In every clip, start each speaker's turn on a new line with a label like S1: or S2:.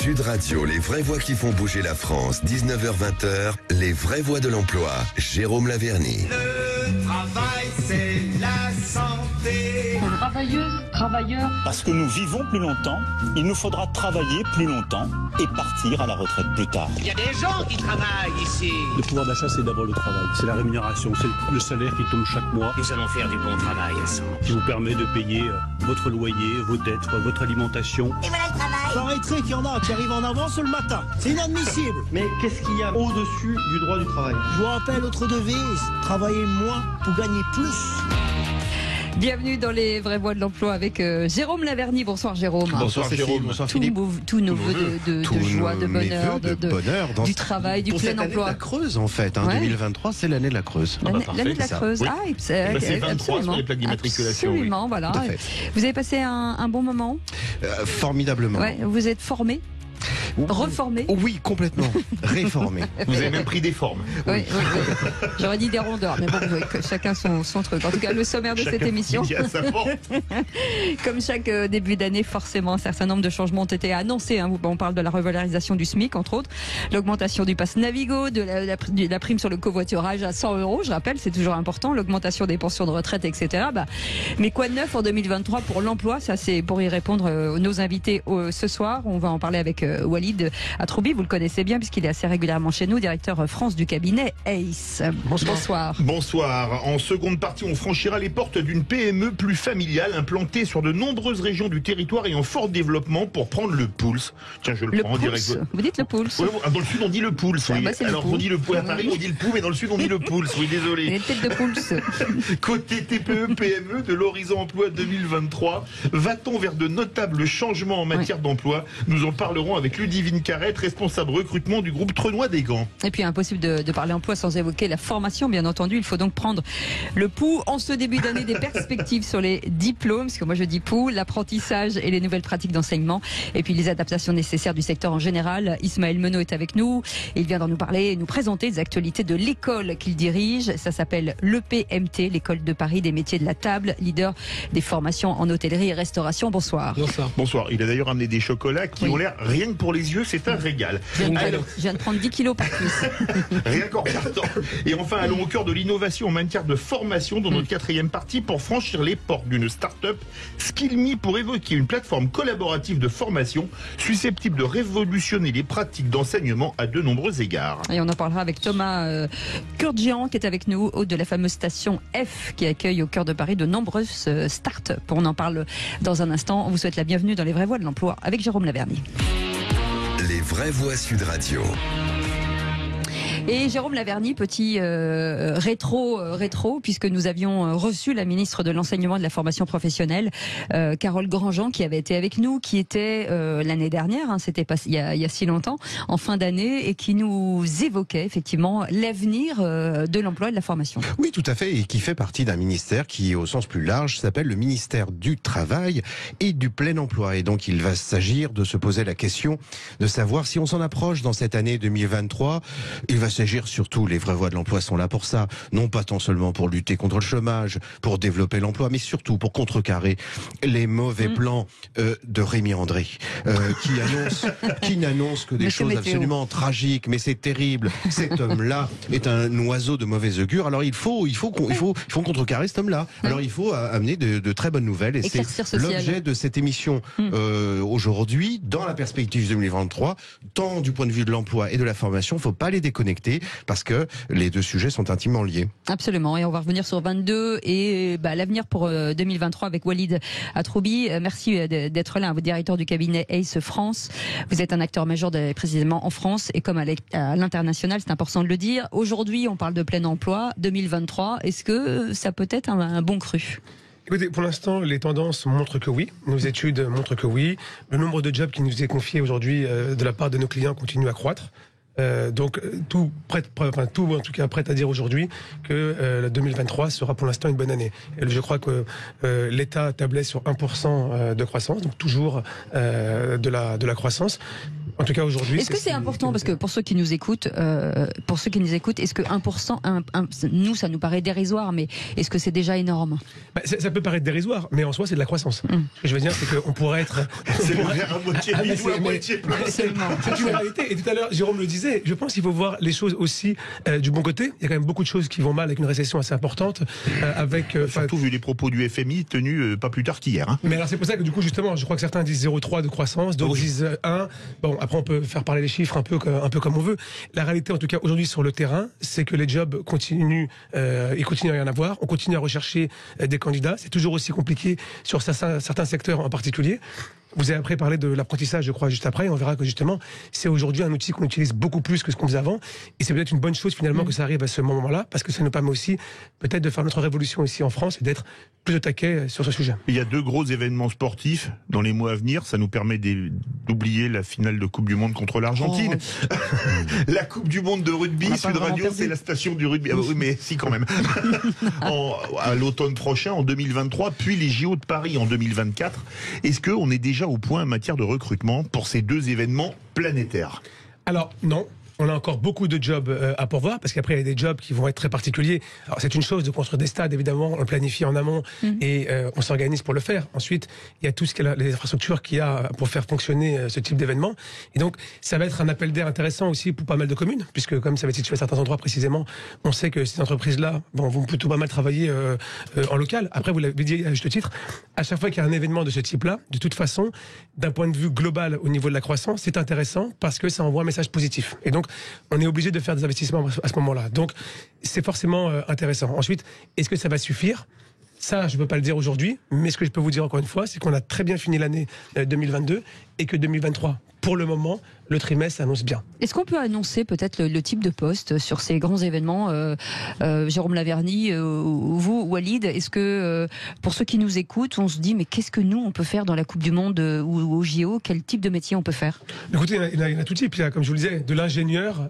S1: Sud Radio, les vraies voix qui font bouger la France, 19h-20h, les vraies voix de l'emploi. Jérôme Laverny.
S2: Le travail, c'est la santé.
S3: Travailleuse, travailleur.
S4: Parce que nous vivons plus longtemps, il nous faudra travailler plus longtemps et partir à la retraite plus tard.
S2: Il y a des gens qui travaillent ici.
S5: Le pouvoir d'achat, c'est d'abord le travail, c'est la rémunération, c'est le salaire qui tombe chaque mois.
S2: Nous allons faire du bon travail ensemble.
S5: Qui vous permet de payer votre loyer, vos dettes, votre alimentation.
S6: Et voilà le travail.
S7: J'arrêterai qu'il y en a qui arrivent en avance le matin. C'est inadmissible.
S8: Mais qu'est-ce qu'il y a au-dessus du droit du travail?
S7: Je vous rappelle notre devise, travailler moins pour gagner plus.
S3: Bienvenue dans les vraies voix de l'emploi avec Jérôme Laverny. Bonsoir Jérôme.
S9: Bonsoir Jérôme. Bonsoir Philippe.
S3: Tous nos voeux de joie, de bonheur, du travail, du plein emploi.
S9: C'est l'année de la Creuse en fait. 2023, c'est l'année de la Creuse.
S3: L'année de la Creuse.
S9: Oui.
S3: C'est
S9: c'est 23 sur les plaques d'immatriculation.
S3: Absolument, voilà. Vous avez passé un bon moment?
S9: Formidablement.
S3: Ouais, vous êtes formé? Reformé?
S9: Oui, complètement. Réformé.
S10: Vous avez même pris des formes.
S3: Oui. J'aurais dit des rondeurs, mais bon, chacun son truc. En tout cas, le sommaire de cette émission. Comme chaque début d'année, forcément, un certain nombre de changements ont été annoncés. On parle de la revalorisation du SMIC, entre autres, l'augmentation du pass Navigo, de la prime sur le covoiturage à 100 €. Je rappelle, c'est toujours important, l'augmentation des pensions de retraite, etc. Mais quoi de neuf en 2023 pour l'emploi? Ça, c'est pour y répondre nos invités ce soir. On va en parler avec Walid Atroubi, vous le connaissez bien puisqu'il est assez régulièrement chez nous, directeur France du cabinet ACE. Bonsoir.
S10: Bonsoir. En seconde partie, on franchira les portes d'une PME plus familiale implantée sur de nombreuses régions du territoire et en fort développement pour prendre le pulse. Tiens, je le prends en direct.
S3: Vous dites le pulse?
S10: Oui, dans le sud, on dit le pulse. Oui. Alors, on dit le pouls. À Paris, on dit le pouls, mais dans le sud, on dit le pulse. Oui, désolé.
S3: Les têtes de pulse.
S10: Côté TPE, PME de l'horizon emploi 2023, va-t-on vers de notables changements en matière d'emploi? Nous en parlerons avec Ludivine Carrette, responsable recrutement du groupe Trenois des Gants.
S3: Et puis impossible de parler emploi sans évoquer la formation, bien entendu. Il faut donc prendre le pouls en ce début d'année des perspectives sur les diplômes, parce que moi je dis pouls, l'apprentissage et les nouvelles pratiques d'enseignement, et puis les adaptations nécessaires du secteur en général. Ismaël Menot est avec nous. Il vient d'en nous parler et nous présenter les actualités de l'école qu'il dirige. Ça s'appelle l'EPMT, l'école de Paris des métiers de la table, leader des formations en hôtellerie et restauration. Bonsoir.
S10: Bonsoir. Il a d'ailleurs amené des chocolats qui ont l'air, rien que pour les yeux, c'est un régal.
S3: Je viens de prendre 10 kilos par cuisse.
S10: Rien qu'en regardant. Et enfin, allons au cœur de l'innovation en matière de formation dans notre quatrième partie pour franchir les portes d'une start-up, Skillme, pour évoquer une plateforme collaborative de formation susceptible de révolutionner les pratiques d'enseignement à de nombreux égards.
S3: Et on en parlera avec Thomas Kurdzian qui est avec nous, hôte de la fameuse station F qui accueille au cœur de Paris de nombreuses start-up. On en parle dans un instant. On vous souhaite la bienvenue dans les vraies voix de l'emploi avec Jérôme Laverny.
S1: Les vraies voix Sud Radio.
S3: Et Jérôme Laverny, petit rétro, puisque nous avions reçu la ministre de l'Enseignement et de la Formation professionnelle, Carole Grandjean, qui avait été avec nous, qui était l'année dernière, c'était pas il y a si longtemps, en fin d'année, et qui nous évoquait effectivement l'avenir de l'emploi et de la formation.
S9: Oui, tout à fait, et qui fait partie d'un ministère qui, au sens plus large, s'appelle le ministère du Travail et du Plein Emploi. Et donc, il va s'agir de se poser la question de savoir si on s'en approche dans cette année 2023. Il va s'agir surtout, les vraies voies de l'emploi sont là pour ça, non pas tant seulement pour lutter contre le chômage, pour développer l'emploi, mais surtout pour contrecarrer les mauvais plans de Rémi André, qui n'annonce que des choses absolument tragiques, mais c'est terrible. Cet homme-là est un oiseau de mauvais augure. Alors il faut contrecarrer cet homme-là. Alors il faut amener de très bonnes nouvelles, et c'est l'objet de cette émission aujourd'hui, dans la perspective 2023, tant du point de vue de l'emploi et de la formation. Il ne faut pas les déconnecter, parce que les deux sujets sont intimement liés.
S3: Absolument, et on va revenir sur 22 et l'avenir pour 2023 avec Walid Atroubi. Merci d'être là, vous directeur du cabinet ACE France. Vous êtes un acteur majeur précisément en France et comme à l'international, c'est important de le dire. Aujourd'hui, on parle de plein emploi 2023. Est-ce que ça peut être un bon cru?
S11: Écoutez, pour l'instant, les tendances montrent que oui. Nos études montrent que oui. Le nombre de jobs qui nous est confié aujourd'hui de la part de nos clients continue à croître. Donc tout en tout cas prêt à dire aujourd'hui que 2023 sera pour l'instant une bonne année. Et je crois que l'État tablait sur 1% de croissance, donc toujours de la croissance. En tout cas aujourd'hui.
S3: Est-ce que c'est important parce que pour ceux qui nous écoutent, est-ce que 1%, nous ça nous paraît dérisoire, mais est-ce que c'est déjà énorme?
S11: Ça peut paraître dérisoire, mais en soi c'est de la croissance. Ce que je veux dire, c'est qu'on pourrait être.
S10: C'est le verre à moitié vide ou à moitié plein.
S11: C'est une réalité. Et tout à l'heure, Jérôme le disait. Je pense qu'il faut voir les choses aussi du bon côté. Il y a quand même beaucoup de choses qui vont mal avec une récession assez importante,
S10: surtout vu les propos du FMI tenus pas plus tard qu'hier. Hein.
S11: Mais alors c'est pour ça que du coup justement, je crois que certains disent 0,3 de croissance, d'autres disent 1. Bon. Après, on peut faire parler les chiffres un peu comme on veut. La réalité, en tout cas, aujourd'hui sur le terrain, c'est que les jobs continuent, il continue à y en avoir. On continue à rechercher des candidats. C'est toujours aussi compliqué sur certains secteurs en particulier. Vous avez après parlé de l'apprentissage, je crois, juste après. On verra que justement, c'est aujourd'hui un outil qu'on utilise beaucoup plus que ce qu'on faisait avant. Et c'est peut-être une bonne chose finalement que ça arrive à ce moment-là, parce que ça nous permet aussi peut-être de faire notre révolution ici en France et d'être plus au taquet sur ce sujet.
S10: Il y a 2 gros événements sportifs dans les mois à venir. Ça nous permet d'oublier la finale de Coupe du Monde contre l'Argentine. Oh. La Coupe du Monde de rugby, Sud Radio, c'est la station du rugby. Ah, oui, mais si quand même. À l'automne prochain, en 2023, puis les JO de Paris en 2024. Est-ce qu'on est déjà au point en matière de recrutement pour ces 2 événements planétaires?
S11: Alors non. On a encore beaucoup de jobs à pourvoir, parce qu'après il y a des jobs qui vont être très particuliers. Alors c'est une chose de construire des stades, évidemment, on le planifie en amont et on s'organise pour le faire. Ensuite, il y a tout ce qu'il y a, les infrastructures qu'il y a pour faire fonctionner ce type d'événement. Et donc ça va être un appel d'air intéressant aussi pour pas mal de communes, puisque comme ça va être situé à certains endroits précisément, on sait que ces entreprises-là vont plutôt pas mal travailler en local. Après, vous l'avez dit à juste titre, à chaque fois qu'il y a un événement de ce type-là, de toute façon, d'un point de vue global au niveau de la croissance, c'est intéressant parce que ça envoie un message positif. Et donc on est obligé de faire des investissements à ce moment-là. Donc, c'est forcément intéressant. Ensuite, est-ce que ça va suffire ? Ça, je ne peux pas le dire aujourd'hui, mais ce que je peux vous dire encore une fois, c'est qu'on a très bien fini l'année 2022 et que 2023, pour le moment, le trimestre annonce bien.
S3: Est-ce qu'on peut annoncer peut-être le type de poste sur ces grands événements, Jérôme Laverny, vous, Walid, est-ce que pour ceux qui nous écoutent, on se dit mais qu'est-ce que nous on peut faire dans la Coupe du Monde ou au JO? Quel type de métier on peut faire?
S11: Écoutez, il y en a tout type. Il y a, comme je vous le disais, de l'ingénieur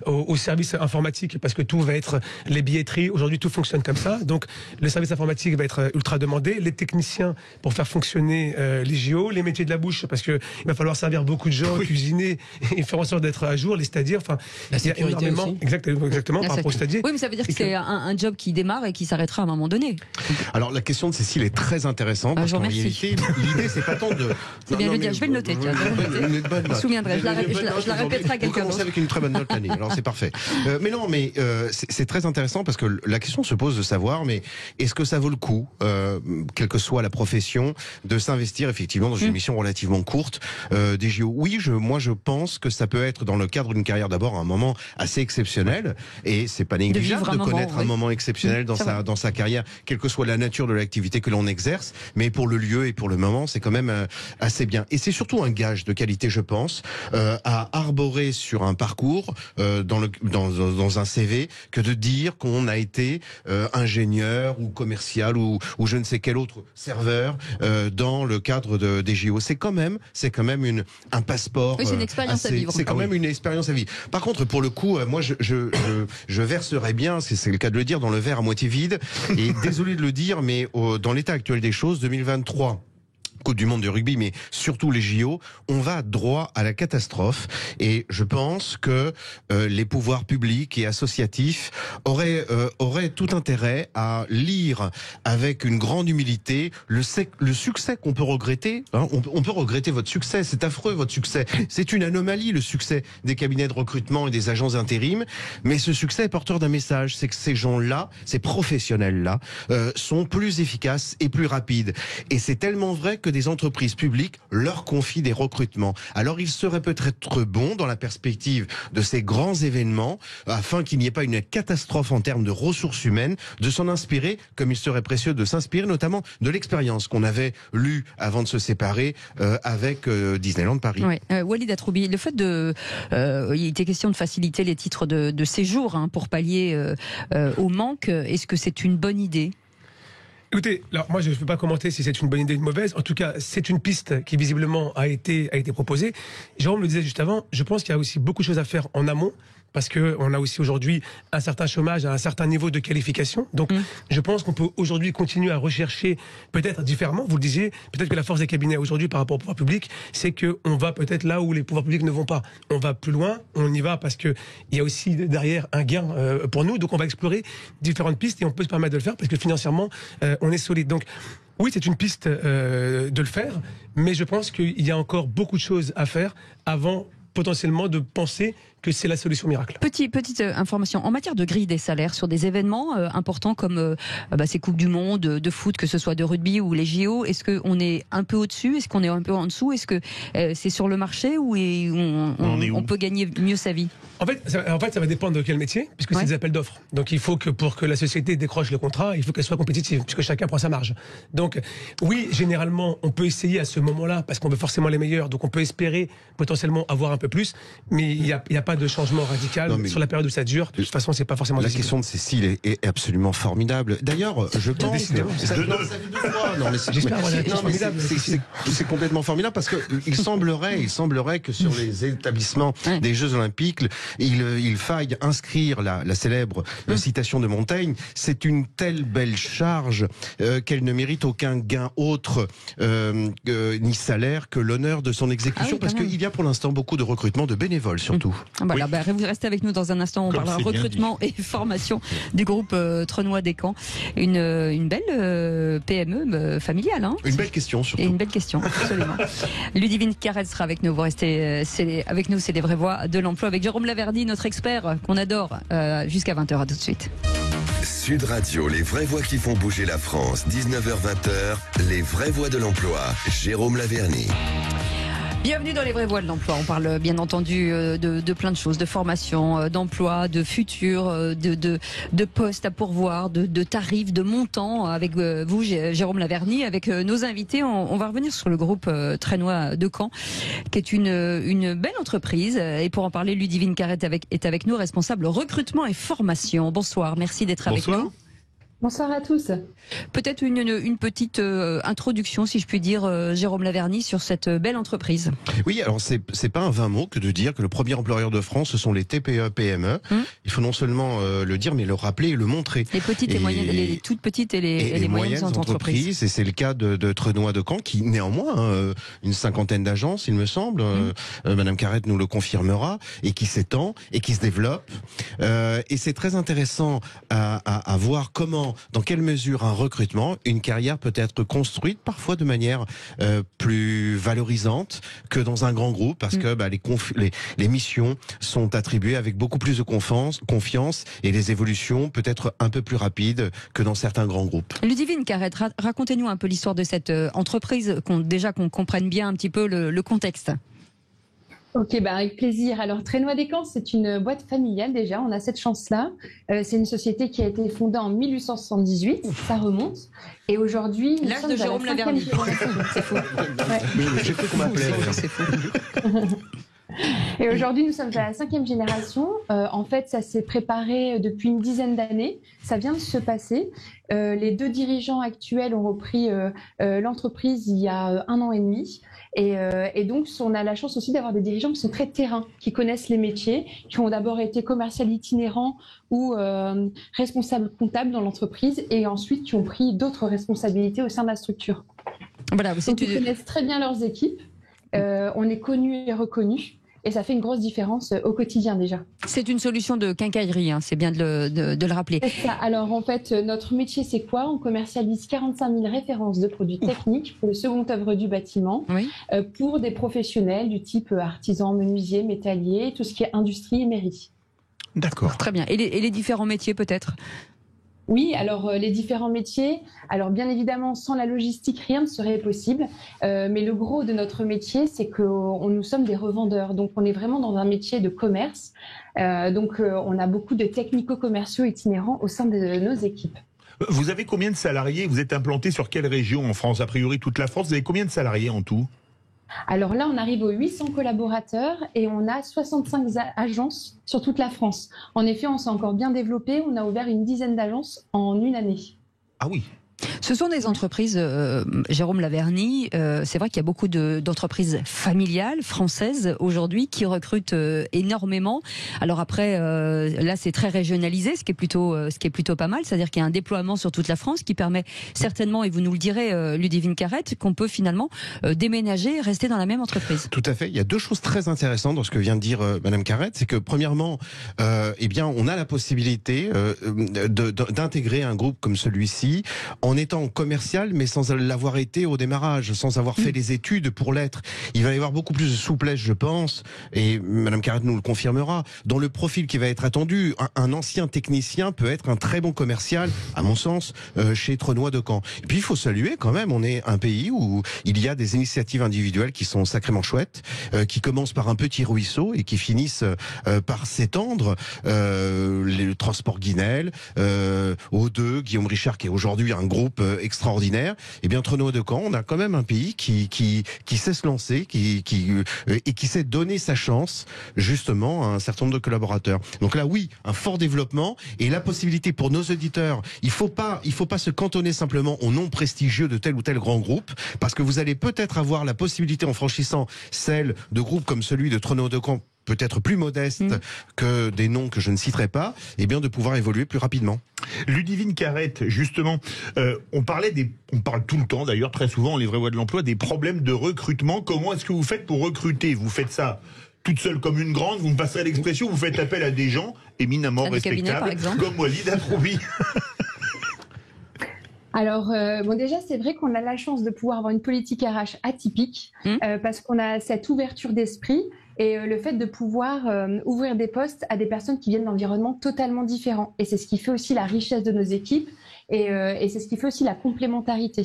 S11: au service informatique, parce que tout va être les billetteries. Aujourd'hui, tout fonctionne comme ça. Donc, le service informatique va être ultra demandé. Les techniciens pour faire fonctionner les JO, les métiers de la bouche, parce que il va falloir servir beaucoup de gens, cuisiner et faire en sorte d'être à jour, les stadiers. Enfin,
S6: la sécurité aussi.
S11: Exactement, par rapport aux stadiers.
S3: Oui, mais ça veut dire que c'est un job qui démarre et qui s'arrêtera à un moment donné.
S9: Alors, la question de Cécile est très intéressante, parce qu'en réalité, l'idée, c'est pas tant de...
S3: C'est bien de le dire, je vais le noter, tiens. Je me souviendrai, je la répéterai à quelqu'un d'autre.
S9: Vous commencez avec une très bonne note l'année, alors c'est parfait. Mais c'est très intéressant, parce que la question se pose de savoir, mais est-ce que ça vaut le coup, quelle que soit la profession, de s'investir effectivement dans une mission relativement courte des JO? Oui, moi je pense que ça peut être dans le cadre d'une carrière d'abord un moment assez exceptionnel, et c'est pas négligeable de connaître un moment exceptionnel dans sa carrière, quelle que soit la nature de l'activité que l'on exerce, mais pour le lieu et pour le moment, c'est quand même assez bien. Et c'est surtout un gage de qualité, je pense, à arborer sur un parcours, dans un CV, que de dire qu'on a été ingénieur ou commercial ou je ne sais quel autre serveur dans le cadre des JO. C'est quand même un passeport.
S3: Oui, c'est une expérience à vivre.
S9: C'est quand même une expérience à vivre. Par contre, pour le coup, moi, je verserais bien, c'est le cas de le dire, dans le verre à moitié vide. Et désolé de le dire, mais dans l'état actuel des choses, 2023. Coupe du monde de rugby, mais surtout les JO, on va droit à la catastrophe. Et je pense que les pouvoirs publics et associatifs auraient tout intérêt à lire avec une grande humilité le succès qu'on peut regretter. Hein. On peut regretter votre succès, c'est affreux votre succès. C'est une anomalie le succès des cabinets de recrutement et des agences d'intérim. Mais ce succès est porteur d'un message, c'est que ces gens-là, ces professionnels-là, sont plus efficaces et plus rapides. Et c'est tellement vrai que des entreprises publiques leur confient des recrutements. Alors il serait peut-être bon, dans la perspective de ces grands événements, afin qu'il n'y ait pas une catastrophe en termes de ressources humaines, de s'en inspirer, comme il serait précieux de s'inspirer notamment de l'expérience qu'on avait lue avant de se séparer avec Disneyland Paris.
S3: Ouais. Walid Atroubi, le fait il était question de faciliter les titres de séjour pour pallier au manque, est-ce que c'est une bonne idée ?
S11: Écoutez, alors moi je ne peux pas commenter si c'est une bonne idée ou une mauvaise. En tout cas, c'est une piste qui visiblement a été proposée. Jérôme le disait juste avant, je pense qu'il y a aussi beaucoup de choses à faire en amont. Parce qu'on a aussi aujourd'hui un certain chômage, un certain niveau de qualification. Donc, je pense qu'on peut aujourd'hui continuer à rechercher peut-être différemment. Vous le disiez, peut-être que la force des cabinets aujourd'hui par rapport au pouvoir public, c'est qu'on va peut-être là où les pouvoirs publics ne vont pas. On va plus loin, on y va parce qu'il y a aussi derrière un gain pour nous. Donc, on va explorer différentes pistes et on peut se permettre de le faire parce que financièrement, on est solide. Donc, oui, c'est une piste de le faire, mais je pense qu'il y a encore beaucoup de choses à faire avant potentiellement de penser que c'est la solution miracle.
S3: Petite information, en matière de grille des salaires sur des événements importants comme ces Coupes du Monde, de foot, que ce soit de rugby ou les JO, est-ce qu'on est un peu au-dessus, est-ce qu'on est un peu en dessous, est-ce que c'est sur le marché ou on peut gagner mieux sa vie?
S11: En fait, ça va dépendre de quel métier, puisque c'est des appels d'offres. Donc il faut que pour que la société décroche le contrat, il faut qu'elle soit compétitive, puisque chacun prend sa marge. Donc oui, généralement, on peut essayer à ce moment-là, parce qu'on veut forcément les meilleurs, donc on peut espérer potentiellement avoir un peu plus, mais il n'y a pas de changement radical sur la période où ça dure. De toute façon, c'est pas forcément
S9: la
S11: visible.
S9: question de Cécile est absolument formidable. D'ailleurs, je pense c'est complètement formidable parce que il semblerait que sur les établissements des Jeux Olympiques, il faille inscrire la célèbre citation de Montaigne. C'est une telle belle charge qu'elle ne mérite aucun gain autre ni salaire que l'honneur de son exécution, parce qu'il y a pour l'instant beaucoup de recrutement de bénévoles surtout.
S3: Voilà, vous restez avec nous dans un instant, on parlera recrutement et formation du groupe Trenois des Camps. Une belle PME familiale. Hein,
S9: une belle question surtout.
S3: Et une belle question, absolument. Ludivine Carrel sera avec nous, vous restez avec nous, c'est les vraies voix de l'emploi avec Jérôme Laverny, notre expert qu'on adore, jusqu'à 20h, à tout de suite.
S1: Sud Radio, les vraies voix qui font bouger la France, 19h-20h, les vraies voix de l'emploi, Jérôme Laverny.
S3: Bienvenue dans les vraies voies de l'emploi. On parle bien entendu de plein de choses, de formation, d'emploi, de futur, de postes à pourvoir, de tarifs, de montants. Avec vous, Jérôme Laverny, avec nos invités, on va revenir sur le groupe Trenois de Caen, qui est une belle entreprise. Et pour en parler, Ludivine Carrette est avec nous, responsable recrutement et formation. Bonsoir, merci d'être avec nous.
S6: Bonsoir à tous.
S3: Peut-être une petite introduction, si je puis dire, Jérôme Laverny, sur cette belle entreprise.
S9: Oui, alors c'est pas un vain mot que de dire que le premier employeur de France, ce sont les TPE-PME. Il faut non seulement le dire, mais le rappeler et le montrer.
S3: Les petites et moyennes, les toutes petites et les moyennes entreprises.
S9: Et c'est le cas de Trenois de Caen, qui néanmoins, une cinquantaine d'agences, il me semble, Madame Carrette nous le confirmera, et qui s'étend, et qui se développe. Et c'est très intéressant à voir comment, dans quelle mesure un recrutement, une carrière peut être construite parfois de manière plus valorisante que dans un grand groupe, parce que les missions sont attribuées avec beaucoup plus de confiance et les évolutions peut-être un peu plus rapides que dans certains grands groupes.
S3: Ludivine Carrette, racontez-nous un peu l'histoire de cette entreprise, qu'on comprenne bien un petit peu le contexte.
S6: Ok, avec plaisir. Alors, Trenois des Camps, c'est une boîte familiale déjà, on a cette chance-là. C'est une société qui a été fondée en 1878, ça remonte. Et aujourd'hui,
S3: l'âge de Jérôme Laverny. C'est faux.
S9: J'ai cru qu'on m'appelait.
S3: C'est faux.
S6: Et aujourd'hui, nous sommes à la 5e génération. En fait, ça s'est préparé depuis une dizaine d'années. Ça vient de se passer. Les deux dirigeants actuels ont repris l'entreprise il y a 1 an et demi. Et donc, on a la chance aussi d'avoir des dirigeants qui sont très terrain, qui connaissent les métiers, qui ont d'abord été commercial itinérant ou responsables comptables dans l'entreprise et ensuite qui ont pris d'autres responsabilités au sein de la structure.
S3: Voilà,
S6: donc, ils connaissent très bien leurs équipes. On est connus et reconnus. Et ça fait une grosse différence au quotidien déjà.
S3: C'est une solution de quincaillerie, hein, c'est bien de le rappeler.
S6: C'est ça. Alors en fait, notre métier c'est quoi? On commercialise 45 000 références de produits techniques pour le second œuvre du bâtiment, pour des professionnels du type artisans, menuisiers, métalliers, tout ce qui est industrie et mairie.
S9: D'accord.
S3: Très bien. Et les différents métiers peut-être?
S6: Oui, alors les différents métiers, alors bien évidemment sans la logistique rien ne serait possible, mais le gros de notre métier c'est que nous sommes des revendeurs, donc on est vraiment dans un métier de commerce, donc on a beaucoup de technico-commerciaux itinérants au sein de nos équipes.
S10: Vous avez combien de salariés? Vous êtes implanté sur quelle région en France? A priori toute la France, vous avez combien de salariés en tout?
S6: Alors là, on arrive aux 800 collaborateurs et on a 65 agences sur toute la France. En effet, on s'est encore bien développé. On a ouvert une dizaine d'agences en 1 année.
S10: Ah oui.
S3: Ce sont des entreprises, Jérôme Laverny, c'est vrai qu'il y a beaucoup d'entreprises familiales françaises aujourd'hui qui recrutent énormément. Alors après, là c'est très régionalisé, ce qui est plutôt pas mal, c'est-à-dire qu'il y a un déploiement sur toute la France qui permet certainement, et vous nous le direz, Ludivine Carrette, qu'on peut finalement déménager et rester dans la même entreprise.
S9: Tout à fait. Il y a deux choses très intéressantes dans ce que vient de dire Madame Carrette, c'est que premièrement, eh bien, on a la possibilité d'intégrer un groupe comme celui-ci en étant commercial, mais sans l'avoir été au démarrage, sans avoir fait les études pour l'être. Il va y avoir beaucoup plus de souplesse, je pense, et Madame Carrette nous le confirmera, dans le profil qui va être attendu. Un ancien technicien peut être un très bon commercial, à mon sens, chez Trenois-de-Camp. Et puis il faut saluer quand même, on est un pays où il y a des initiatives individuelles qui sont sacrément chouettes, qui commencent par un petit ruisseau et qui finissent par s'étendre. Le transport Guinel, O2, Guillaume Richard, qui est aujourd'hui un groupe extraordinaire. Et bien Trenois-de-Camp, on a quand même un pays qui sait se lancer, et qui sait donner sa chance justement à un certain nombre de collaborateurs. Donc là, oui, un fort développement et la possibilité pour nos auditeurs. Il faut pas se cantonner simplement au nom prestigieux de tel ou tel grand groupe, parce que vous allez peut-être avoir la possibilité, en franchissant celle de groupes comme celui de Trenois-de-Camp, peut-être plus modeste que des noms que je ne citerai pas, et bien de pouvoir évoluer plus rapidement.
S10: Ludivine Carrette, justement, on parle tout le temps, d'ailleurs très souvent, les vraies voix de l'emploi, des problèmes de recrutement. Comment est-ce que vous faites pour recruter? Vous faites ça toute seule comme une grande, vous me passerez l'expression, vous faites appel à des gens éminemment respectables, comme Walid Atroubi.
S6: Alors, bon, déjà, c'est vrai qu'on a la chance de pouvoir avoir une politique RH atypique, parce qu'on a cette ouverture d'esprit et le fait de pouvoir ouvrir des postes à des personnes qui viennent d'environnements totalement différents. Et c'est ce qui fait aussi la richesse de nos équipes et c'est ce qui fait aussi la complémentarité.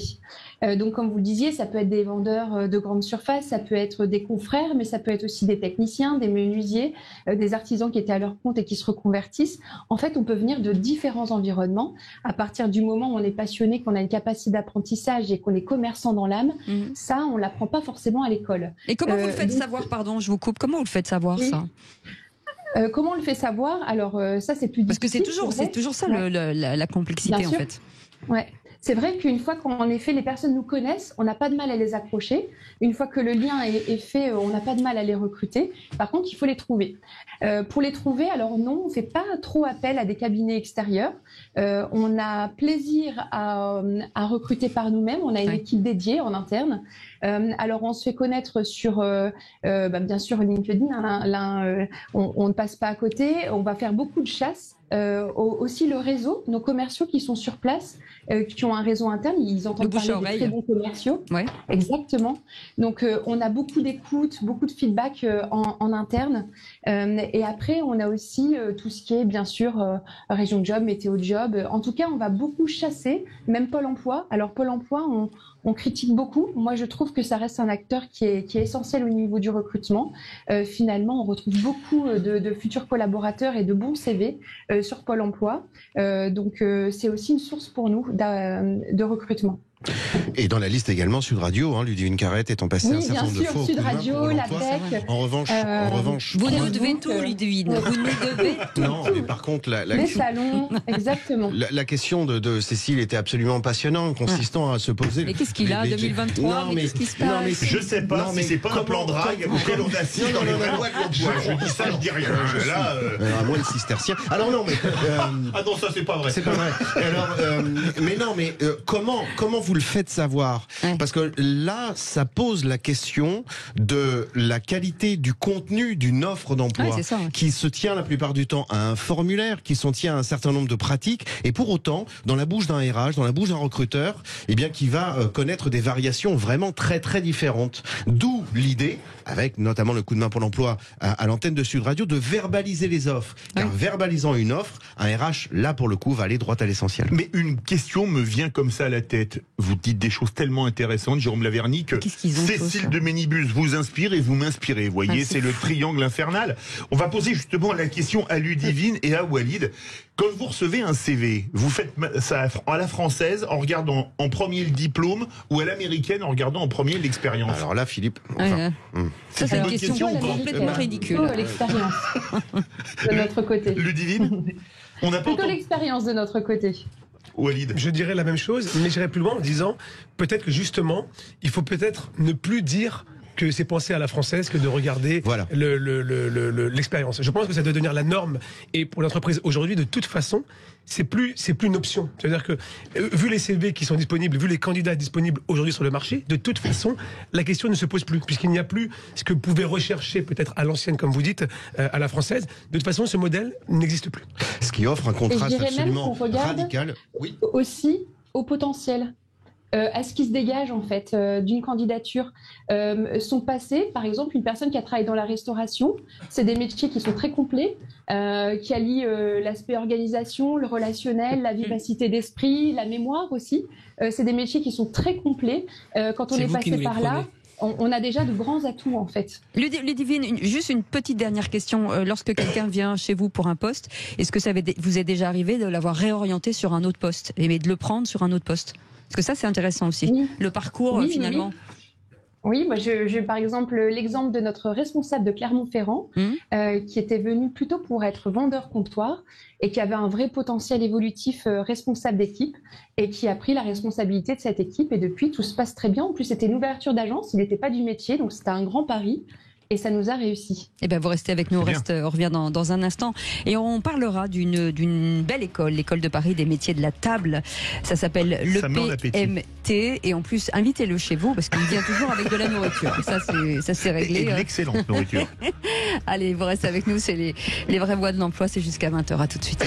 S6: Donc, comme vous le disiez, ça peut être des vendeurs de grande surface, ça peut être des confrères, mais ça peut être aussi des techniciens, des menuisiers, des artisans qui étaient à leur compte et qui se reconvertissent. En fait, on peut venir de différents environnements. À partir du moment où on est passionné, qu'on a une capacité d'apprentissage et qu'on est commerçant dans l'âme, ça, on l'apprend pas forcément à l'école.
S3: Et comment vous le faites savoir, pardon, je vous coupe, comment vous le faites savoir ça?
S6: Comment on le fait savoir? Alors ça c'est plus difficile.
S3: Parce que c'est toujours ça la complexité en fait.
S6: Ouais. C'est vrai qu'une fois qu'en effet les personnes nous connaissent, on n'a pas de mal à les accrocher. Une fois que le lien est fait, on n'a pas de mal à les recruter. Par contre, il faut les trouver. Pour les trouver, alors non, on ne fait pas trop appel à des cabinets extérieurs. On a plaisir à recruter par nous-mêmes. On a une équipe dédiée en interne. Alors on se fait connaître sur bien sûr LinkedIn. On ne passe pas à côté. On va faire beaucoup de chasse. Aussi le réseau, nos commerciaux qui sont sur place, qui ont un réseau interne, ils entendent parler des très bons commerciaux.
S3: Ouais.
S6: Exactement. Donc on a beaucoup d'écoute, beaucoup de feedback en interne. Et après, on a aussi tout ce qui est bien sûr région job, météo job. En tout cas, on va beaucoup chasser, même Pôle emploi. Alors Pôle emploi, on critique beaucoup. Moi, je trouve que ça reste un acteur qui est essentiel au niveau du recrutement. Finalement, on retrouve beaucoup de futurs collaborateurs et de bons CV sur Pôle emploi. Donc, c'est aussi une source pour nous de recrutement.
S9: Et dans la liste également Sud Radio, Ludivine Carrette étant passée un certain nombre de fois.
S6: Sud Radio, la PEC.
S9: En revanche,
S3: vous nous devez tout, Ludivine. Vous nous devez tout.
S9: Non, mais par contre,
S6: les salons, exactement.
S9: La question de Cécile était absolument passionnante, consistant à se poser.
S3: Mais qu'est-ce qu'il a 2023 mais qu'est-ce qui se passe?
S10: Je sais pas si c'est pas un plan drague auquel on assiste dans les vraies voies de l'emploi. Je dis ça, je dis rien. Là,
S9: à moins de cistercien. Alors non, mais
S10: ah non, ça c'est pas vrai.
S9: C'est pas vrai. Alors, mais non, mais comment vous le faites savoir? Parce que là, ça pose la question de la qualité du contenu d'une offre d'emploi qui se tient la plupart du temps à un formulaire, qui se tient à un certain nombre de pratiques, et pour autant, dans la bouche d'un RH, dans la bouche d'un recruteur, eh bien, qui va connaître des variations vraiment très très différentes. D'où l'idée, avec notamment le coup de main pour l'emploi à l'antenne de Sud Radio, de verbaliser les offres. Car verbalisant une offre, un RH, là pour le coup, va aller droit à l'essentiel.
S10: Mais une question me vient comme ça à la tête. Vous dites des choses tellement intéressantes, Jérôme Laverny, que Cécile de Ménibus vous inspire et vous m'inspirez. Vous voyez, c'est le triangle infernal. On va poser justement la question à Ludivine et à Walid. Quand vous recevez un CV, vous faites ça à la française en regardant en premier le diplôme ou à l'américaine en regardant en premier l'expérience?
S9: Alors là, Philippe...
S3: Ça, c'est une question complètement ridicule.
S6: L'expérience de notre côté.
S10: Ludivine, on n'a pas
S6: plutôt l'expérience de notre côté.
S10: Walid?
S11: Je dirais la même chose, mais j'irais plus loin en disant peut-être que justement, il faut peut-être ne plus dire que c'est penser à la française que de regarder l'expérience. Je pense que ça doit devenir la norme. Et pour l'entreprise aujourd'hui, de toute façon, c'est plus une option. C'est-à-dire que, vu les CV qui sont disponibles, vu les candidats disponibles aujourd'hui sur le marché, de toute façon, la question ne se pose plus, puisqu'il n'y a plus ce que vous pouvez rechercher peut-être à l'ancienne, comme vous dites, à la française. De toute façon, ce modèle n'existe plus.
S9: Ce qui offre un contraste absolument radical.
S6: Oui. Aussi au potentiel. À ce qui se dégage en fait d'une candidature. Son passé, par exemple, une personne qui a travaillé dans la restauration, c'est des métiers qui sont très complets, qui allient l'aspect organisation, le relationnel, la vivacité d'esprit, la mémoire aussi. C'est des métiers qui sont très complets. Quand on est passé par là, on a déjà de grands atouts en fait.
S3: Ludivine, juste une petite dernière question. Lorsque quelqu'un vient chez vous pour un poste, est-ce que ça vous est déjà arrivé de l'avoir réorienté sur un autre poste, mais de le prendre sur un autre poste? Parce que ça, c'est intéressant aussi. Oui. Le parcours, finalement.
S6: Oui, moi, j'ai par exemple l'exemple de notre responsable de Clermont-Ferrand, qui était venu plutôt pour être vendeur comptoir et qui avait un vrai potentiel évolutif responsable d'équipe et qui a pris la responsabilité de cette équipe. Et depuis, tout se passe très bien. En plus, c'était une ouverture d'agence, il n'était pas du métier, donc c'était un grand pari. Et ça nous a réussi.
S3: Eh ben, vous restez avec nous, on revient dans un instant. Et on parlera d'une belle école, l'école de Paris des métiers de la table. Ça s'appelle l'EPMT. Et en plus, invitez-le chez vous, parce qu'il vient toujours avec de la nourriture. Ça, c'est réglé.
S10: Et de l'excellente nourriture.
S3: Allez, vous restez avec nous, c'est les vraies voix de l'emploi, c'est jusqu'à 20h. À tout de suite.